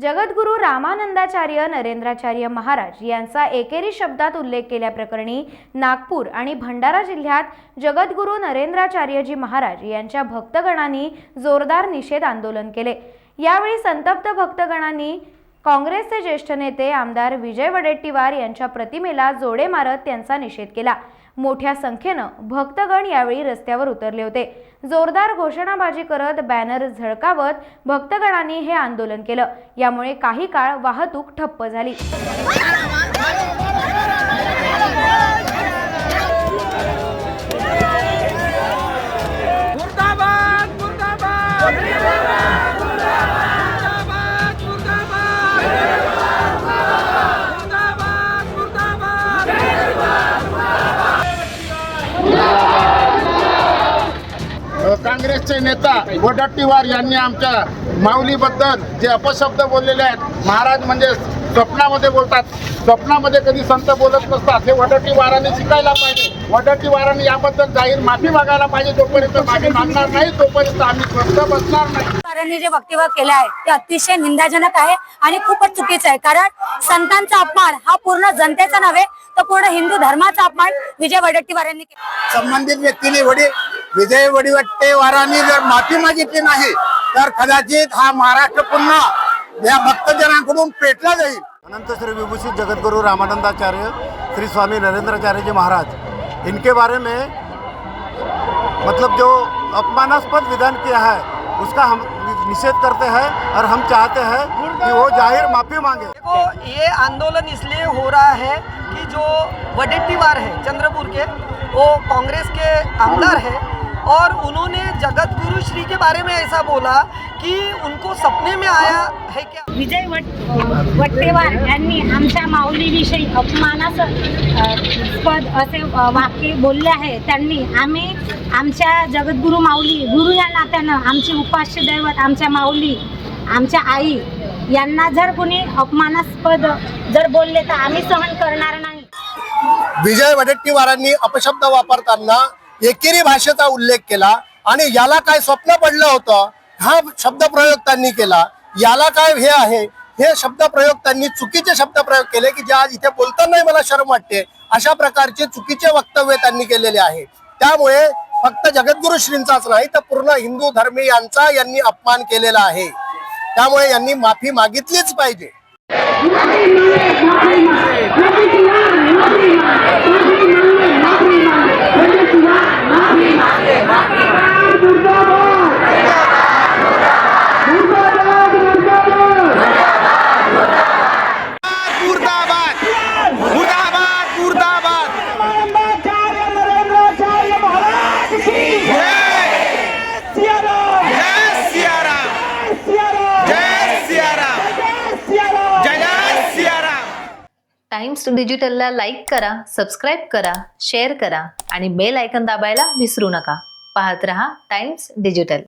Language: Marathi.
जगद्गुरू रामानंदाचार्य नरेंद्राचार्य महाराज यांचा एकेरी शब्दात उल्लेख केल्याप्रकरणी नागपूर आणि भंडारा जिल्ह्यात जगद्गुरू नरेंद्राचार्यजी महाराज यांच्या भक्तगणांनी जोरदार निषेध आंदोलन केले। यावेळी संतप्त भक्तगणांनी काँग्रेसचे ज्येष्ठ नेते आमदार विजय वडेट्टीवार यांच्या प्रतिमेला जोडे मारत त्यांचा निषेध केला। मोठ्या संख्येने भक्तगण यावेळी रस्त्यावर उतरले होते। जोरदार घोषणाबाजी करत बॅनर झळकावत भक्तगणांनी हे आंदोलन केलं। यामुळे काही काळ वाहतूक ठप्प झाली। काँग्रेसचे नेता वडेट्टीवार यांनी आमच्या माऊलीबद्दल जे अपशब्द बोललेले आहेत। महाराज म्हणजे स्वप्नामध्ये बोलतात, स्वप्नामध्ये कधी संत बोलत नसतात। हे वडेट्टीवारांनी शिकायला पाहिजे। वडेट्टीवारांनी याबद्दल जाहीर माफी मागायला पाहिजे। जोपर्यंत माफी मागणार नाही तोपर्यंत आम्ही स्वस्थ बसणार नाही। जे वक्तव्य केलं आहे ते अतिशय निंदाजनक आहे आणि खूपच चुकीचं आहे। कारण संतांचा अपमान हा पूर्ण जनतेचा नव्हे तर पूर्ण हिंदू धर्माचा अपमान विजय वडेट्टीवार यांनी केला। संबंधित व्यक्तीने विजय वडेट्टीवारांनी जर माफी मागितली नाही तर कदाचित हा महाराष्ट्र पुन्हा या भक्तजनांकडून पेटला जाईल। अनंत श्री विभूषित जगद्गुरु रामानंदाचार्य श्री स्वामी नरेंद्राचार्य जी महाराज, इनके बारे में मतलब जो अपमानास्पद विधान किया है उसका हम निषेध करते हैं और हम चाहते हैं कि वो जाहिर माफी मांगे। देखो, ये आंदोलन इसलिए हो रहा है कि जो वडेट्टीवार है चंद्रपुर के, वो कांग्रेस के आमदार है और उन्होंने जगद्गुरु श्री के बारे में ऐसा बोला कि उनको सपने में आया है क्या। विजय वडेट्टीवार यांनी आमच्या माऊलीविषयी अपमानास्पद असे वाक्य बोलले आहे। त्यांनी आम्ही आमच्या जगद्गुरू माऊली गुरु या नात्यानं आमची उपास्य दैवत आमच्या माऊली आमच्या आई यांना जर कोणी अपमानास्पद जर बोलले तर आम्ही सहन करणार नाही। विजय वडेट्टीवारांनी अपशब्द वापरताना एकेरी भाषेचा उल्लेख केला आणि याला काय स्वप्न पडलं होतं हा शब्दप्रयोग त्यांनी केला। याला काय हे आहे हे शब्दप्रयोग त्यांनी चुकीचे शब्दप्रयोग केले की जे आज इथे बोलतानाही मला शरम वाटते। अशा प्रकारचे चुकीचे वक्तव्य त्यांनी केलेले आहे। त्यामुळे फक्त जगद्गुरू श्रींचाच नाही तर पूर्ण हिंदू धर्मीयांचा यांनी अपमान केलेला आहे। त्यामुळे यांनी माफी मागितलीच पाहिजे। टाइम्स डिजिटलला लाईक करा, सबस्क्राईब करा, शेअर करा आणि बेल आयकॉन दाबायला विसरू नका। पाहत रहा टाइम्स डिजिटल।